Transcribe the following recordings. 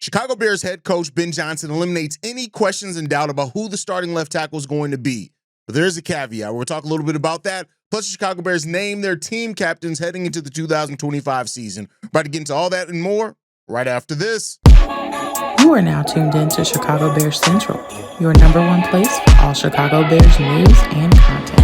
Chicago Bears head coach Ben Johnson eliminates any questions and doubt about who the starting left tackle is going to be. But there's a caveat. We'll talk a little bit about that. Plus, the Chicago Bears name their team captains heading into the 2025 season. We're about to get into all that and more right after this. You are now tuned in to Chicago Bears Central, your number one place for all Chicago Bears news and content.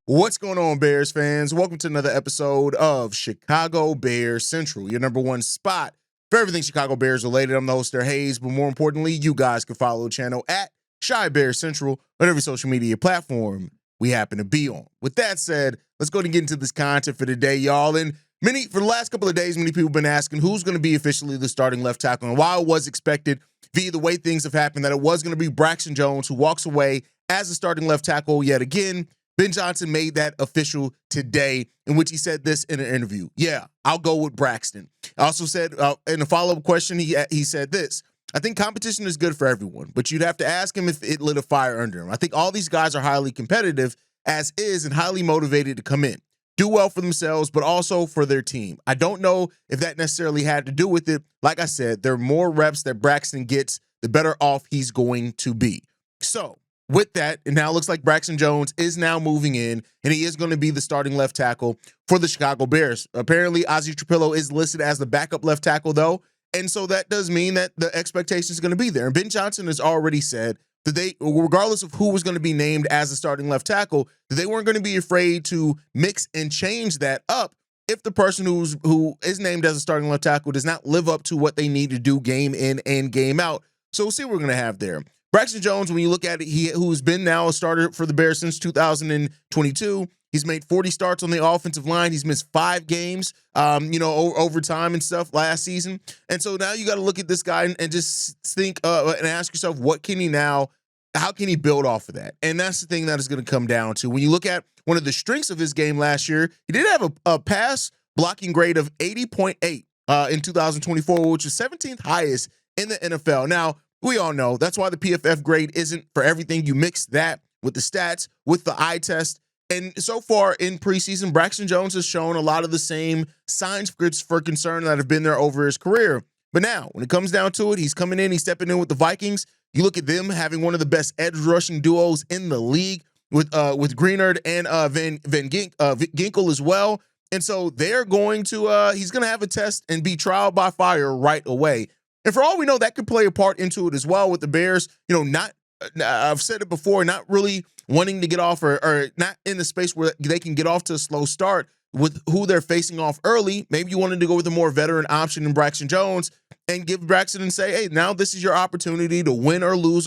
What's going on, Bears fans? Welcome to another episode of Chicago Bears Central, your number one spot for everything Chicago Bears related. I'm the host there, Hayes, but more importantly, you guys can follow the channel at Chi Bears Central on every social media platform we happen to be on. With that said, let's go and get into this content for today, y'all. And for the last couple of days, many people have been asking who's going to be officially the starting left tackle. And while it was expected via the way things have happened that it was going to be Braxton Jones who walks away as the starting left tackle yet again, Ben Johnson made that official today, in which he said this in an interview. Yeah, I'll go with Braxton. I also said in a follow-up question, he said this. I think competition is good for everyone, but you'd have to ask him if it lit a fire under him. I think all these guys are highly competitive as is and highly motivated to come in, do well for themselves, but also for their team. I don't know if that necessarily had to do with it. Like I said, there are more reps that Braxton gets, the better off he's going to be. So, with that, it now looks like Braxton Jones is now moving in, and he is going to be the starting left tackle for the Chicago Bears. Apparently, Ozzie Trapillo is listed as the backup left tackle, though, and so that does mean that the expectation is going to be there. And Ben Johnson has already said that they, regardless of who was going to be named as the starting left tackle, that they weren't going to be afraid to mix and change that up if the person who is named as a starting left tackle does not live up to what they need to do game in and game out. So we'll see what we're going to have there. Braxton Jones, when you look at it, who's been now a starter for the Bears since 2022. He's made 40 starts on the offensive line. He's missed 5 games, overtime and stuff last season. And so now you got to look at this guy and just think and ask yourself, how can he build off of that? And that's the thing that is going to come down to. When you look at one of the strengths of his game last year, he did have a pass blocking grade of 80.8 in 2024, which is 17th highest in the NFL. Now, we all know that's why the PFF grade isn't for everything. You mix that with the stats, with the eye test. And so far in preseason, Braxton Jones has shown a lot of the same signs for concern that have been there over his career. But now, when it comes down to it, he's coming in, he's stepping in with the Vikings. You look at them having one of the best edge rushing duos in the league with Greenard and Van Ginkel as well. And so they're going to, he's going to have a test and be trial by fire right away. And for all we know, that could play a part into it as well with the Bears, I've said it before, not really wanting to get off or not in the space where they can get off to a slow start with who they're facing off early. Maybe you wanted to go with a more veteran option in Braxton Jones and give Braxton and say, hey, now this is your opportunity to win or lose,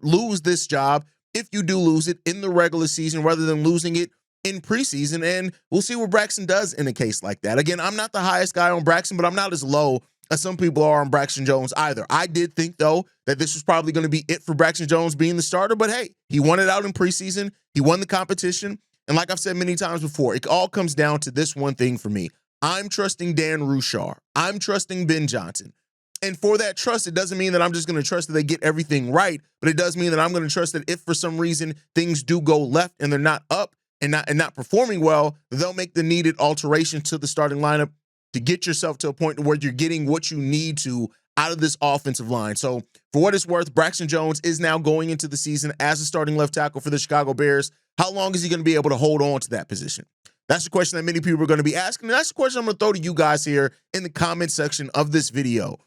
lose this job if you do lose it in the regular season rather than losing it in preseason. And we'll see what Braxton does in a case like that. Again, I'm not the highest guy on Braxton, but I'm not as low as some people are on Braxton Jones either. I did think, though, that this was probably going to be it for Braxton Jones being the starter, but hey, he won it out in preseason. He won the competition. And like I've said many times before, it all comes down to this one thing for me. I'm trusting Dan Rushar. I'm trusting Ben Johnson. And for that trust, it doesn't mean that I'm just going to trust that they get everything right, but it does mean that I'm going to trust that if for some reason things do go left and they're not up and not performing well, they'll make the needed alterations to the starting lineup to get yourself to a point where you're getting what you need to out of this offensive line. So for what it's worth, Braxton Jones is now going into the season as a starting left tackle for the Chicago Bears. How long is he going to be able to hold on to that position? That's the question that many people are going to be asking. And that's the question I'm going to throw to you guys here in the comment section of this video.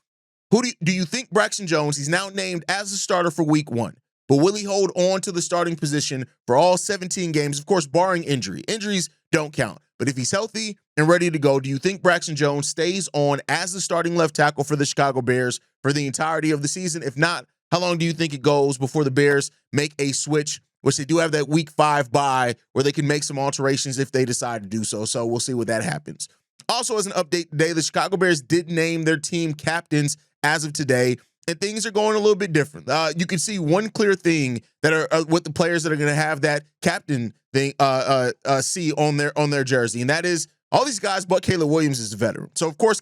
Who do you think Braxton Jones, he's now named as a starter for week 1, but will he hold on to the starting position for all 17 games? Of course, barring injury. Injuries don't count. But if he's healthy and ready to go, do you think Braxton Jones stays on as the starting left tackle for the Chicago Bears for the entirety of the season? If not, how long do you think it goes before the Bears make a switch, which they do have that week 5 bye where they can make some alterations if they decide to do so. So we'll see what that happens. Also, as an update today, the Chicago Bears did name their team captains as of today. and things are going a little bit different. You can see one clear thing that are with the players that are going to have that captain thing see on their jersey, and that is all these guys but Caleb Williams is a veteran. So of course,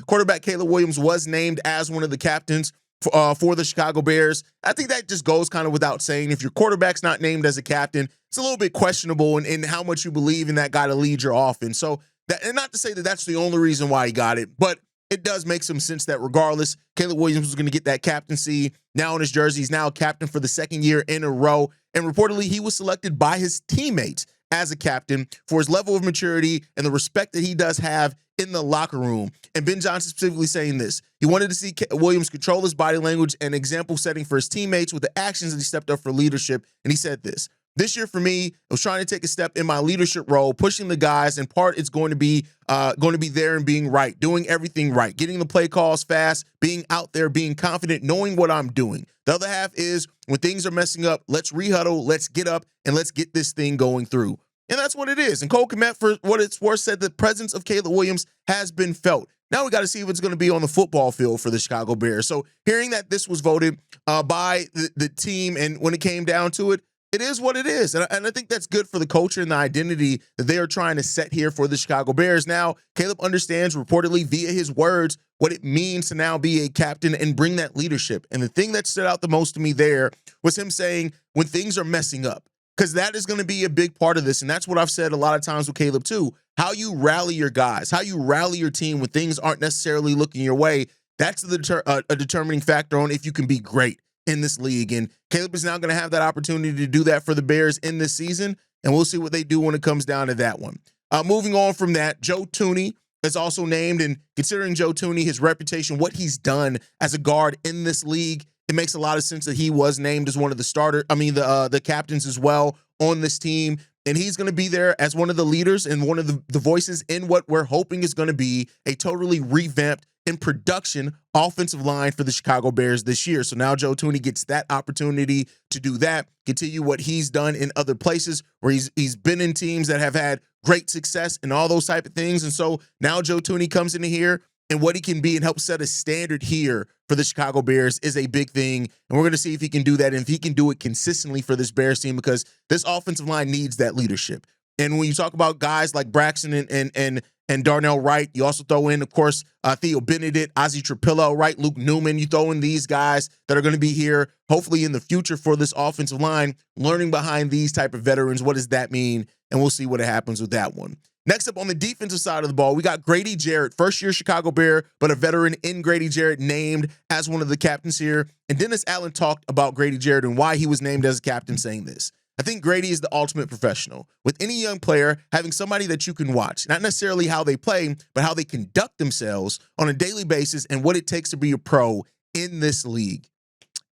quarterback Caleb Williams was named as one of the captains for the Chicago Bears. I think that just goes kind of without saying. If your quarterback's not named as a captain, it's a little bit questionable in how much you believe in that guy to lead your offense. So that, and not to say that that's the only reason why he got it, but it does make some sense that regardless, Caleb Williams was going to get that captaincy now on his jersey. He's now a captain for the second year in a row. And reportedly, he was selected by his teammates as a captain for his level of maturity and the respect that he does have in the locker room. And Ben Johnson specifically saying this. He wanted to see Williams control his body language and example setting for his teammates with the actions that he stepped up for leadership. And he said this year for me, I was trying to take a step in my leadership role, pushing the guys, and part it's going to be there and being right, doing everything right, getting the play calls fast, being out there, being confident, knowing what I'm doing. The other half is when things are messing up, let's rehuddle, let's get up, and let's get this thing going through. And that's what it is. And Cole Kmet, for what it's worth, said the presence of Caleb Williams has been felt. Now we got to see if it's going to be on the football field for the Chicago Bears. So hearing that this was voted by the team, and when it came down to it, it is what it is. And I think that's good for the culture and the identity that they are trying to set here for the Chicago Bears. Now, Caleb understands reportedly via his words what it means to now be a captain and bring that leadership. And the thing that stood out the most to me there was him saying when things are messing up, because that is going to be a big part of this. And that's what I've said a lot of times with Caleb too, how you rally your guys, how you rally your team when things aren't necessarily looking your way. That's a determining factor on if you can be great in this league. And Caleb is now going to have that opportunity to do that for the Bears in this season, and we'll see what they do when it comes down to that one. Moving on from that, Joe Thuney is also named, and considering Joe Thuney, his reputation, what he's done as a guard in this league, it makes a lot of sense that he was named as one of the captains as well on this team. And he's going to be there as one of the leaders and one of the voices in what we're hoping is going to be a totally revamped in production offensive line for the Chicago Bears this year. So now Joe Thuney gets that opportunity to do that, continue what he's done in other places where he's been in teams that have had great success and all those type of things. And so now Joe Thuney comes into here, and what he can be and help set a standard here for the Chicago Bears is a big thing. And we're going to see if he can do that and if he can do it consistently for this Bears team, because this offensive line needs that leadership. And when you talk about guys like Braxton and Darnell Wright, you also throw in, of course, Theo Benedict, Ozzie Trapillo, right? Luke Newman. You throw in these guys that are going to be here, hopefully in the future for this offensive line, learning behind these type of veterans. What does that mean? And we'll see what happens with that one. Next up on the defensive side of the ball, we got Grady Jarrett, first-year Chicago Bear, but a veteran in Grady Jarrett named as one of the captains here. And Dennis Allen talked about Grady Jarrett and why he was named as a captain, saying this. I think Grady is the ultimate professional. With any young player, having somebody that you can watch, not necessarily how they play, but how they conduct themselves on a daily basis and what it takes to be a pro in this league.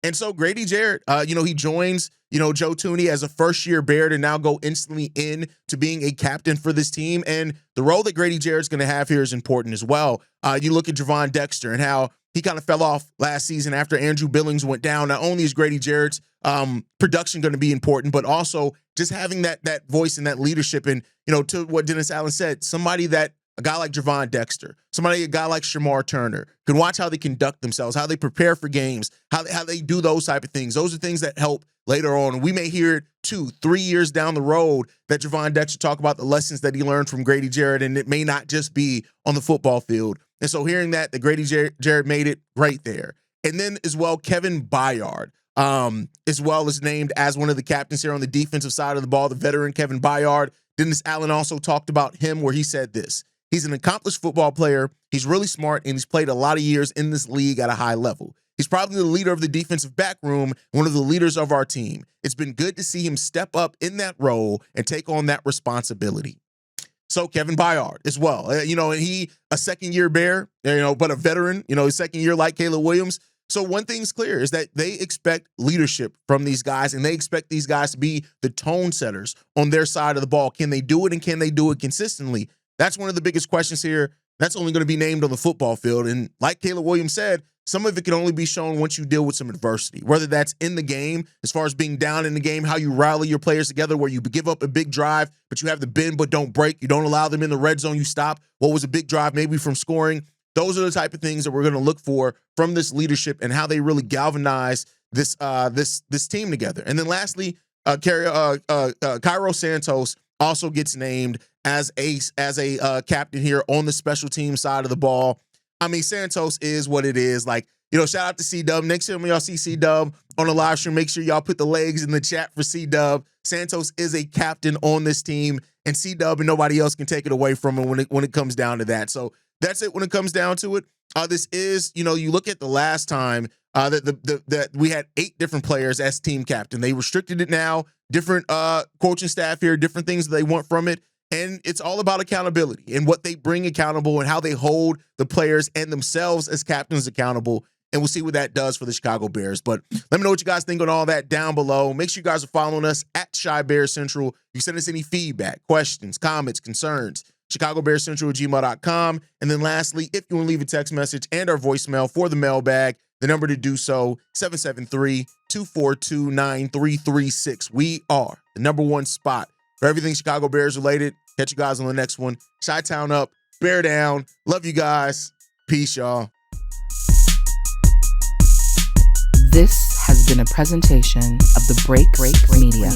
And so Grady Jarrett, he joins, Joe Thuney as a first-year Bear to now go instantly in to being a captain for this team. And the role that Grady Jarrett's going to have here is important as well. You look at Javon Dexter and how he kind of fell off last season after Andrew Billings went down. Not only is Grady Jarrett's production going to be important, but also just having that voice and that leadership. And, to what Dennis Allen said, a guy like Javon Dexter, a guy like Shamar Turner, can watch how they conduct themselves, how they prepare for games, how they do those type of things. Those are things that help later on. We may hear it 2-3 years down the road that Javon Dexter talk about the lessons that he learned from Grady Jarrett, and it may not just be on the football field. And so hearing that Grady Jarrett made it right there. And then as well, Kevin Byard, as well as named as one of the captains here on the defensive side of the ball, the veteran Kevin Byard. Dennis Allen also talked about him where he said this. He's an accomplished football player. He's really smart, and he's played a lot of years in this league at a high level. He's probably the leader of the defensive back room, one of the leaders of our team. It's been good to see him step up in that role and take on that responsibility. So Kevin Byard as well, and he a second-year Bear, but a veteran, his second year like Caleb Williams. So one thing's clear is that they expect leadership from these guys, and they expect these guys to be the tone setters on their side of the ball. Can they do it, and can they do it consistently? That's one of the biggest questions here. That's only going to be named on the football field. And like Caleb Williams said, some of it can only be shown once you deal with some adversity, whether that's in the game, as far as being down in the game, how you rally your players together, where you give up a big drive, but you have the bend but don't break. You don't allow them in the red zone. You stop what was a big drive maybe from scoring. Those are the type of things that we're going to look for from this leadership and how they really galvanize this team together. And then lastly, Cairo Santos also gets named as a captain here on the special team side of the ball. I mean, Santos is what it is. Like, shout out to C-Dub. Next time y'all see C-Dub on the live stream, make sure y'all put the legs in the chat for C-Dub. Santos is a captain on this team, and C-Dub and nobody else can take it away from him when it comes down to that. So that's it when it comes down to it. This is, you look at the last time that we had 8 different players as team captain. They restricted it now, different coaching staff here, different things that they want from it. And it's all about accountability and what they bring accountable and how they hold the players and themselves as captains accountable. And we'll see what that does for the Chicago Bears. But let me know what you guys think on all that down below. Make sure you guys are following us at Chi Bears Central. You send us any feedback, questions, comments, concerns, ChicagoBearsCentral@gmail.com. And then lastly, if you want to leave a text message and our voicemail for the mailbag, the number to do so, 773-242-9336. We are the #1 spot for everything Chicago Bears related. Catch you guys on the next one. Chi-Town up, Bear down. Love you guys. Peace, y'all. This has been a presentation of the Break Media.